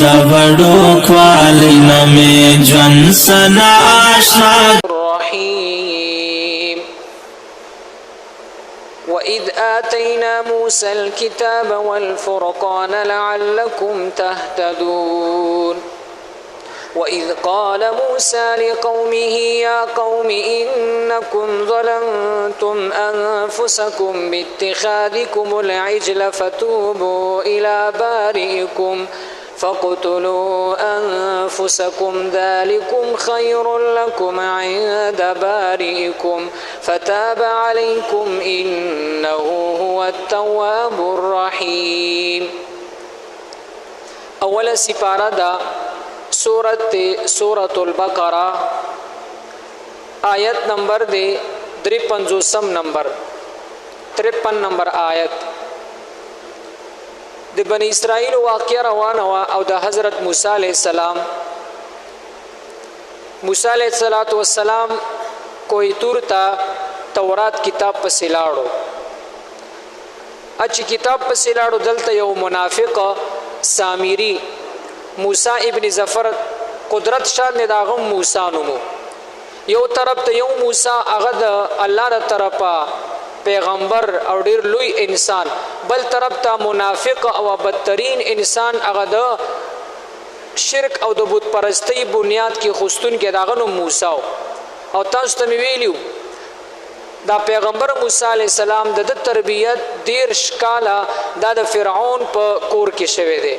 دبڑو کوالی نمی جن سنا آشنا الرحيم وإذ آتينا موسى الكتاب والفرقان لعلكم تهتدون وإذ قال موسى لقومه يا قوم إنكم ظلمتم أنفسكم باتخاذكم العجل فتوبوا إلى بارئكم فاقتلوا أنفسكم ذلكم خير لكم عند بارئكم فتاب عليكم إنه هو التواب الرحيم. أول سپارہ دا سورة البقرة آیت نمبر دے 53 نمبر 53 نمبر آیت د بنی اسرائیل واقعه روانه وا او د حضرت موسی علیہ السلام کوئی تور تا تورات کتاب پسې لاړو اچ کتاب پسې لاړو دلته یو منافق سامری موسی ابن ظفر قدرت شان داغه موسی نومو یو طرف ته یو موسی هغه د الله تر طرفه پیغمبر او ډیر لوی انسان بل طرف ته منافق او بدترین انسان هغه د شرک او د بت پرستی بنیاد کې خستون کې داغه نو موسی او تاسو ته ویلیو دا پیغمبر موسی علی السلام د تربیت دیر شکاله د فرعون په کور کې شوه دی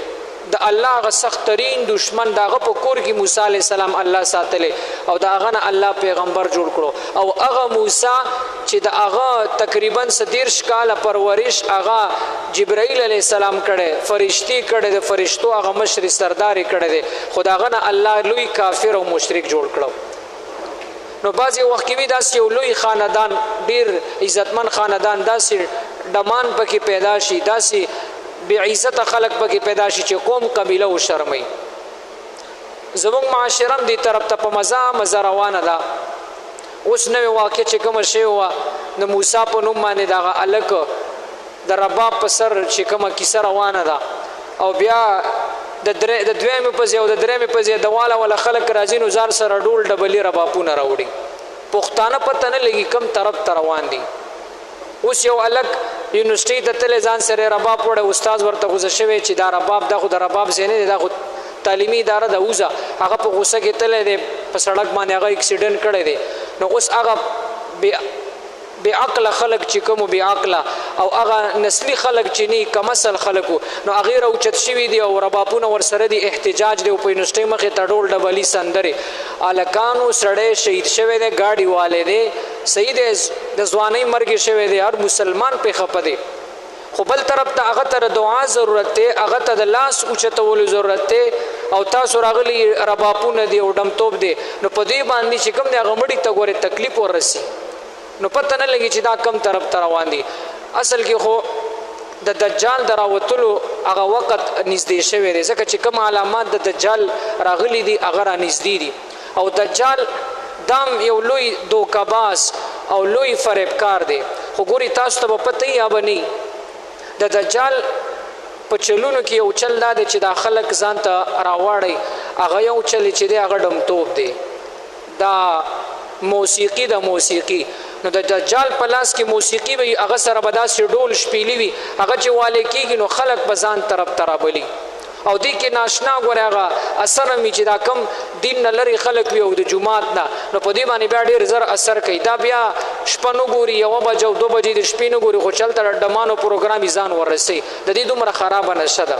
د الله غ سخترین دشمن داغه په کور کې موسی علی السلام الله ساتله او داغه نه الله پیغمبر جوړ کړو او هغه موسی چې د هغه تقریبا 30 کاله پرورش هغه جبرائیل علی السلام کړي فرشتي کړي د فرشتو هغه مشر سرداري کړي دي خداغه نه الله لوی کافر او مشرک جوړ کړو. نو بعضی وخت کې داسې یو لوی خاندان ډیر عزتمن خاندان داسې ډمان پکې پیدا شي داسې بی عزت خلق پکې پیدا شي چې قوم قبیله او شرمي زموږ معاشرم دی طرف ته په مزه روانه ده. اوس نوې واقع چې کوم شی و د موسی په نوم باندې دغه الک د رباب په سر چې کومه کیسه روانه ده او بیا د دویمه په ځای او د درېمه په ځای دواله ولا خلک راځي نو زار سره ډول ډبلې ربابونه راوړي پښتانه پته نه لګي کم طرف ته روان دي. اوس یو الک یونیورسيټي د تل ځان سره رباب وړه استاد ورته غوښه شوی چې دا رباب دغه د رباب زینې دغه تعلیمي اداره د اوزه هغه په غوسه کې تل دی په سړک باندې هغه اکسیډنټ کړی دی نو اوس هغه بی عقل خلق چې کوم بی عقل او هغه نسلی خلق چې نه کم اصل خلقو نو هغه راوچت شوی دی او ربابونه ور سره دی احتجاج دی په یونیورسيټي مخه تډول ډبلی سندره الکانو سړی شهید شوی دی گاډي والے دی سید د ځواني مرګ شوی دی هر مسلمان په خپه دی خو بل طرف ته هغه ته دعا ضرورت دی هغه ته د لاس اوچتول ضرورت دی او تاسو راغلی ربابونه دی او ډمټوب دی نو په دې باندې چې کوم دی هغه مړی ته ګوره تکلیف ورسي نو پته نه لګي چې دا کم طرف ته روان دي. اصل کې خو د دجال دراوتلو هغه وخت نږدې شوی دی ځکه چې کوم علامات د دجال راغلي دي هغه را نږدې دي او دجال دام یو لوی دوکاباز او لوی فریبکار دی خو ګوري تاسو ته پته یا بني د دجال په چلونو کې یو چل دا چې د خلک ځان ته راوړي هغه یو چل چې دی هغه ډمټوب دی دا موسیقي د موسیقي نو د دجال په لاس کې موسیقي وي هغه سره بداسې ډول شپېلی وي هغه چې والي کېږي نو خلک به ځان طرف ترابلي او دې کې ناشنا ګوره هغه اثر مې چې دا کم دین نه لري خلک وي او د جماعت نه نو په دې باندې بیا ډېر زر اثر کوي دا بیا شپه نه ګوري 1 بجه او 2 بجې د شپې نه ګوري خو چلته ډمانو پروګرام یې ځان ورسي د دې دومره خرابه نشه ده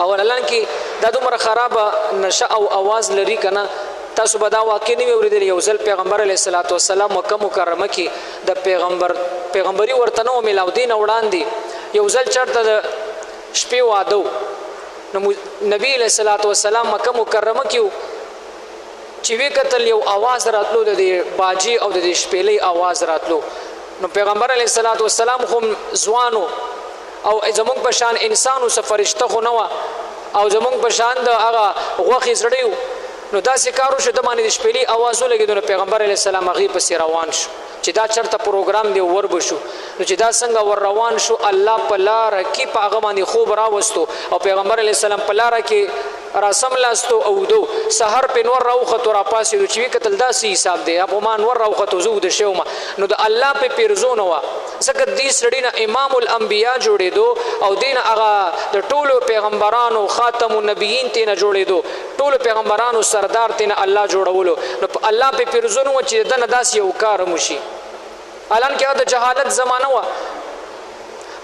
او ولن کې دا دومره خرابه نشه او आवाज لري کنه تاسو به دا واقع نه اوریدل یو ځل پیغمبر علیه الصلاۃ والسلام مکه مکرمه کې د پیغمبري ورته نو ملاو دین وړاندې یو ځل چرته د شپې واده نو نبی علیه الصلاۃ والسلام مکه مکرمه کې چې وی کتل یو आवाज راتلو د باجی او د شپېلې आवाज راتلو نو پیغمبر علیه الصلاۃ والسلام هم ځوانو او زمونږ په شان انسانو سفرشته خو نو او زمونږ په شان د هغه غوخي زړیو نو دا سکارو شو د باندې د شپېلې आवाज ولګید نو پیغمبر علیه السلام هغه پسې روان شو چې دا چرته پروګرام دی ور بشو نو چې دا څنګه ور روان شو الله په لار کې په هغه باندې خوب راوستو او پیغمبر علیه السلام په لار کې راسم لاستو او دو سحر په نور راوخت را پاسې چې کتل داسې حساب دی ابو مان ور راوخت زو د شوم نو د الله په پیرزونه وا زکه دې سړی نه امام الانبیا جوړېدو او دین هغه د ټولو پیغمبرانو خاتم النبیین ته نه جوړېدو ټولو پیغمبرانو سردار ته نه الله جوړولو نو الله په پیرزونه چې دنه داسې یو کار موشي الان کې د جهالت زمانہ وا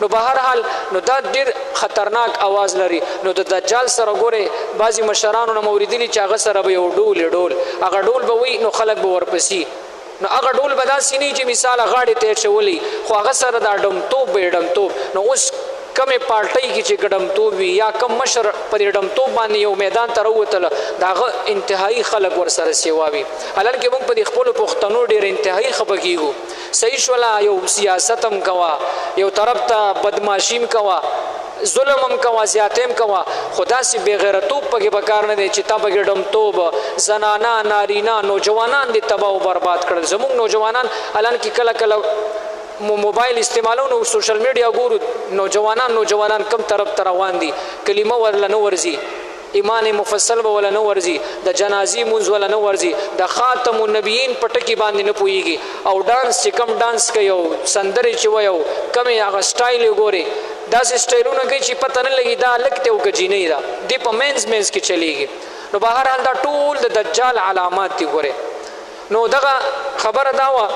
نو بهر حال نو دا ډیر خطرناک आवाज لري نو د دجال سره ګوره بعضی مشرانو نه موریدلی چې هغه سره به یو ډول هغه ډول به وي نو خلک به ورپسې نو هغه ډول به داسې نه چې مثال غاړې ته چولی خو هغه سره دا ډمتوب نو اوس کمه پارټۍ کې چې ګډمتوب وي یا کم مشر په ډمتوب باندې یو میدان ته راوتل داغه انتهایی خلک ور سره سیواوي الان کې موږ په خپل پښتنو ډیر انتهایی خپګیږو صحیح شولا یو سیاستم کوا یو طرف ته بدمعشیم کوا ظلمم کوا زیاتم کوا خدا سي بغیرتوب پکې بکار نه دي چې تا پکې ډمتوب زنانا نارینا نوجوانان دي تباہ او برباد کړل زموږ نوجوانان الان کې کله موبایل استعمالونو سوشل میډیا ګورو نوجوانان کم طرف ته روان دي کلمه ورله نه ورزي ایمان مفصل به ولا نه ورزي د جنازي منځ ولا نه ورزي د خاتم النبیین پټکی باندې نه پويږي او ډانس چې کم ډانس کوي او سندري چې وایو کم هغه سټایل ګوري داسې سټایلونه کوي چې پته نه لګي دا لکته او کجی نه دا د په مینز کې چلیږي نو بهر حال دا ټول د دجال علامات دي ګوري نو دغه خبره دا و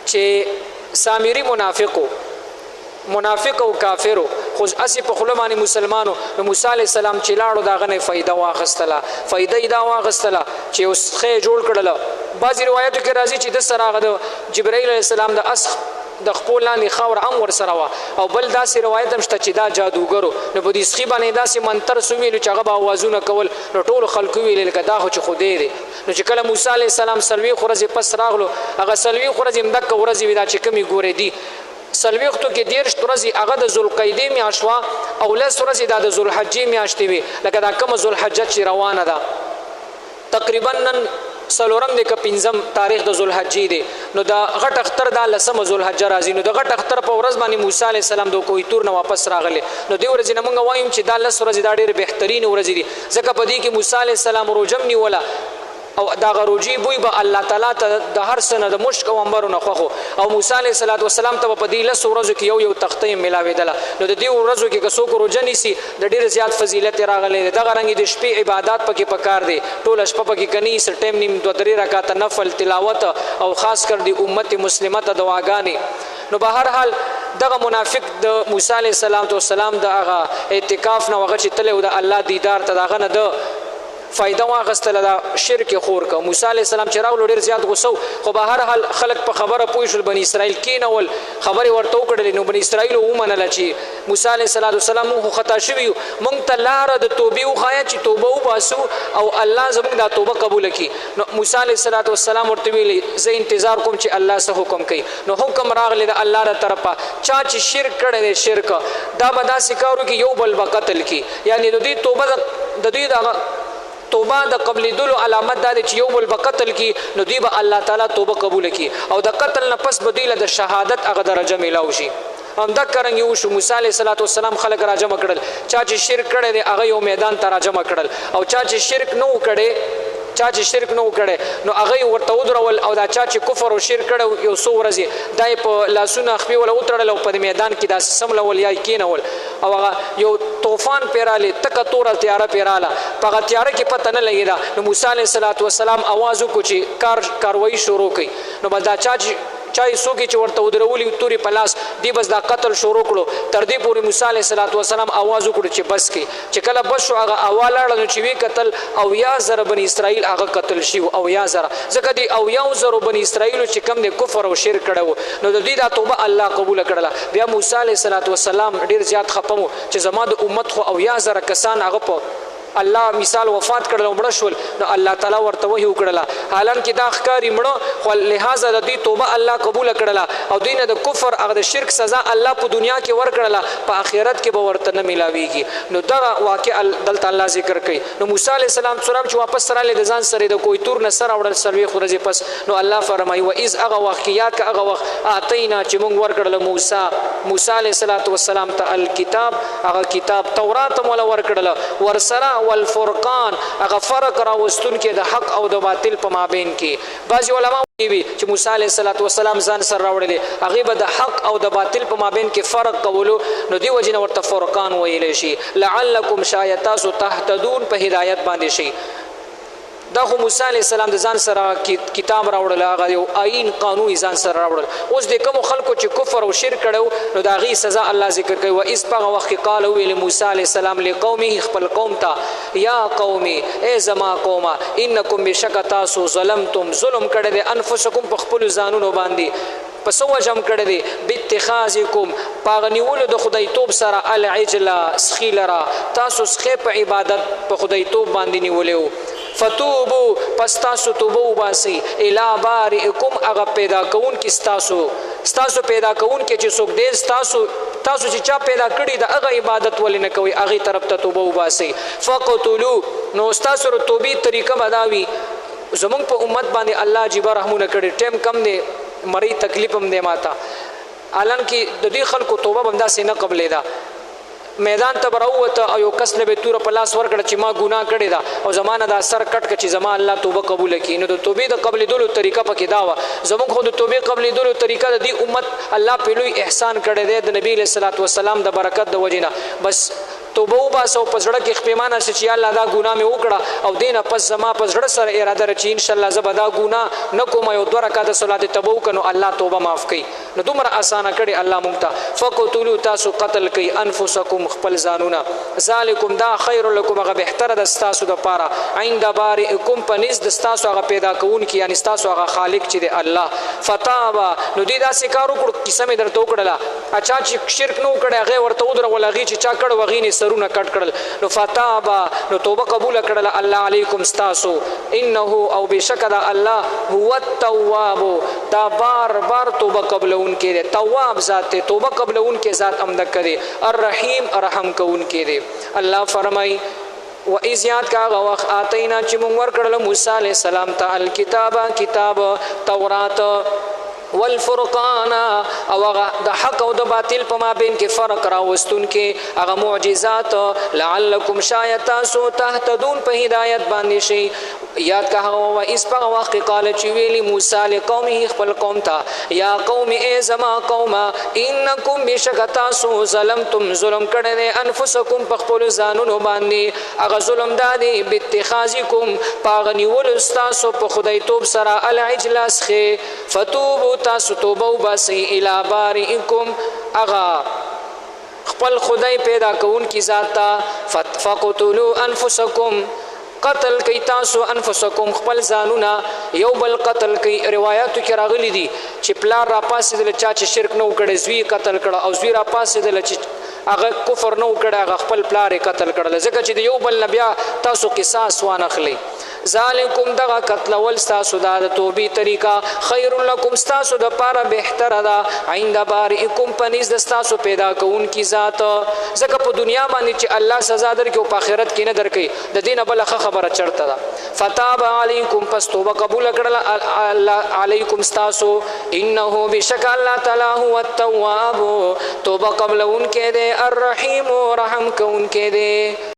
چې سامری منافق او کافرو خو اسی په خله باندې مسلمانو نو موسی علی السلام چې لاړو دا غنه فائدہ واغستله فائدہ دا واغستله چې اوس خې جوړ کړل بعضی روایتو کې راځي چې د سراغ د جبرائیل علی السلام د اسخ د خپل لاندې خاور ور سره وا او بل داسې روایت هم شته چې دا جادوګرو نو په دې سخی باندې داسې منتر سویل چې هغه आवाजونه کول نو ټول خلکو ویل کدا خو چې خدای دی نو چې کله موسی علی السلام سلوي خورځ پس راغلو هغه سلوي خورځ مدک ورځ ودا چې کمی ګورې دي سلويختو کې دیر شتورځي هغه د ذوالقعده میاشوا او لس ورځي د ذوالحجې میاشتې وي لکه دا کوم ذوالحجه چې روانه ده تقریبا نن سلورم د کپینزم تاریخ د ذوالحجې دی نو دا غټ اختر د لسم ذوالحجه راځي نو د غټ اختر په ورځ باندې موسی علی السلام د کوی تور نه واپس راغله نو دی ورځ نه موږ وایم چې دا لس ورځې دا ډېر بهترین ورځ دي ځکه په دې کې موسی علی السلام روجم نیولا او دا غروجی بوی به الله تعالی ته د هر سنه د مشک او انبارو نه خوخو او موسی علیه السلام ته په دې لس ورځو کې یو تختې ملاویدله نو د دې ورځو کې کسو کو روجنی سي د ډیر زیات فضیلت راغلي د غرنګ د شپې عبادت پکې پکار دي ټول شپه پکې کني سر ټیم نیم 2-3 رکعات نفل تلاوت او خاص کر د امت مسلمه ته دعاګانې نو به هر حال دغه منافق د موسی علیه السلام د هغه اعتکاف نه وغه چې تل د الله دیدار ته دغه نه د فائدہ واغستله دا شرک خور کا موسی علی السلام چې راغلو ډیر زیات غوسو خو به هر حال خلک په خبره پوه شول بنی اسرائیل کینول خبره ورته وکړل نو بنی اسرائیل ومنل چې موسی علی السلام خو خطا شوی مونږ ته لار د توبې وخایا چې توبه وباسو او الله زموږ دا توبه قبول کړي نو موسی علی السلام ورته ویلي زه انتظار کوم چې الله څه حکم کوي نو حکم راغلی د الله تر طرفه چې شرک کړي شرک دا به دا سکارو کې یو بل قتل کی یعنی د دې توبه د دې دا توبه د قبل دلو علامت دا چې یو بل قتل کی نو دی به الله تعالی توبه قبول کی او د قتل نه پس بدیله د شهادت هغه درجه ملاوي شي هم دا کرنګ یو شو موسی علیه السلام خلک راجمع کړل چې شرک کړي دی هغه یو میدان ته راجمع کړل او چې شرک نه وکړي شرک نه وکړي نو هغه ورته ودرول او دا چې کفر او شرک کړي یو څو ورځې دای په لاسونه خپل ولا وترل او په میدان کې دا سملول یا کینول او هغه یو طوفان پیراله تک تور تیاره پیراله په تیاره کې پته نه لګیدا نو موسی علیه السلام आवाज وکړي چې کاروایی شروع کړي نو بل دا چای سوګي چې ورته ودرولي توري پلاس دی بس دا قتل شروع کړو تر دې پورې موسی علیه السلام आवाज وکړي چې بس کې چې کله بس شو هغه اوالاړ نو چې وی قتل او یا زر بنی اسرائیل هغه قتل شي او یا زر ځکه دی او یا زر بنی اسرائیل چې کم د کفر او شرک کړو نو د دې دا توبه الله قبول کړله بیا موسی علیه السلام ډیر زیات خپمو چې زما د امت خو او یا زر کسان هغه په الله مثال وفات کړل او مړ شول نو الله تعالی ورته وحی وکړه حالانکه دا ښکاری مړ خو لہذا د دې توبه الله قبول کړله او دینه د کفر هغه د شرک سزا الله په دنیا کې ورکړله په آخرت کې به ورته نه ملاويږي نو دا واقع دلته الله ذکر کوي نو موسی علی السلام چې واپس سره له ځان سره د کوی تور نه سره وړل سروي خورځي پس نو الله فرمایي و اذ هغه واقعیات کا هغه وخت اتینا چې موږ ورکړل موسی علی السلام ته الکتاب هغه کتاب تورات مولا ورکړل ورسره والفرقان هغه فرق راوستون کې د حق او د باطل په مابین کې بعض علما وی چې موسی علیه السلام ځان سره راوړل هغه به د حق او د باطل په مابین کې فرق کولو نو دی وجنه ورته فرقان ویل شي لعلکم شاید تاسو تهتدون په هدایت باندې شي دا خو موسی علیه السلام د ځان سره کتاب راوړل هغه یو آئین قانون ځان سره راوړل اوس د کوم خلکو چې کفر او شرک کړو نو دا غي سزا الله ذکر کوي و اس په وخت قال ویل موسی علیه السلام لقومه خپل قوم ته یا قومي ای زما قومه انکم بشک تاسو ظلمتم ظلم کړی د انفسکم په خپل ځانونو باندې پس وجم کړی دی باتخاذکم پاغنیولو د خدای توب سره العجل سخیلرا تاسو سخی په عبادت په خدای توب باندې نیولیو فتوبو پس تاسو توبه وباسي الی بارئکم هغه پیدا کون کی ستاسو پیدا کون کی چې څوک دې تاسو چې چا پیدا کړی د هغه عبادت ولې نه کوي هغه طرف ته توبه وباسي فقتلوا نو تاسو ر توبې طریقه بداوي زمونږ په امت باندې الله جیبه رحمونه کړي ټیم کم دی مری تکلیف هم دی ماته الان کې د دې خلکو توبه بندا سي نه قبلې ده میدان ته براوته او یو کس له تور په لاس ورکړ چې ما ګناه کړی دا او زمانه دا سر کټ کړي چې زما الله توبه قبول کړي نو د توبې د قبلې دلو طریقه پکې دا و زموږ خو د توبې قبلې دلو طریقه د دې امت الله په لوی احسان کړی دی د نبی صلی الله علیه وسلم د برکت د وجنه بس توبه وباسو پزړه کې خپېمانه شي چې الله دا ګناه مې وکړه او دینه پس زما پزړه سره اراده رچې ان شاء الله زه به دا ګناه نه کوم یو دوه رکعات صلات توبه وکړو الله توبه معاف کړي نو دومره اسانه کړي الله مونږ ته فقتلوا تاسو قتل کړي انفسکم خپل ځانونه ذالکم دا خیر لکم هغه بهتره د تاسو د پاره عند بارئکم پنځ د تاسو هغه پیدا کون کی یعنی تاسو هغه خالق چې دی الله فتابا نو دې دا سکارو کړو کیسه مې درته وکړه اچا چې شرک نو کړه هغه ورته ودر ولغي چې چا کړه وغینه سرونه کټ کړل نو فتابا نو توبه قبول کړل الله علیکم استاسو انه او بشک دا الله هو التواب دا بار توبه قبلون کې تواب ذات توبه قبلون کې ذات امد کړي الرحیم رحم کون کې دی الله فرمای و ایزیات کا وخت اتینا چې مونږ ورکړل موسی علی السلام ته الکتابه کتاب تورات والفرقان او د حق او د باطل په مابین کې فرق راوستون کې هغه معجزات لعلکم شاید تاسو تهتدون په هدایت باندې شي یاد کا او اس په وخت قال چې ویلی موسی لقومه خپل قوم ته یا قوم ای زما قوم انکم بشکتا سو ظلمتم ظلم کړه انفسکم په خپل ځانونو باندې هغه ظلم دادی باتخاذکم پاغنیول استاسو په خدای توب سره العجل سخه فتوبوا تاسو توبه وباسئ الی بارئکم اغا خپل خدای پیدا کون کی ذات فقتلوا انفسکم قتل کی تاسو انفسکم خپل ځانونه یو بل قتل کی روایتو کې راغلي دي چې پلار را پاسې د چا چې شرک نو کړي زوی قتل کړه او زوی را پاسې د چې هغه کفر نو کړه هغه خپل پلار قتل کړل ځکه چې یو بل نبی تاسو قصاص وانخلی ذالکم دغه قتل ول تاسو د توبې طریقه خیر لکم تاسو د پاره بهتره ده عند بارئکم پنځ د تاسو پیدا کون کی ذات ځکه په دنیا باندې چې الله سزا درکې او په آخرت کې نه درکې د دین بل خبره چرته ده فتاب علیکم پس توبه قبول کړل الله علیکم تاسو انه بشک الله تعالی هو التواب توبه قبل ان کې ده الرحیم رحم کون کې ده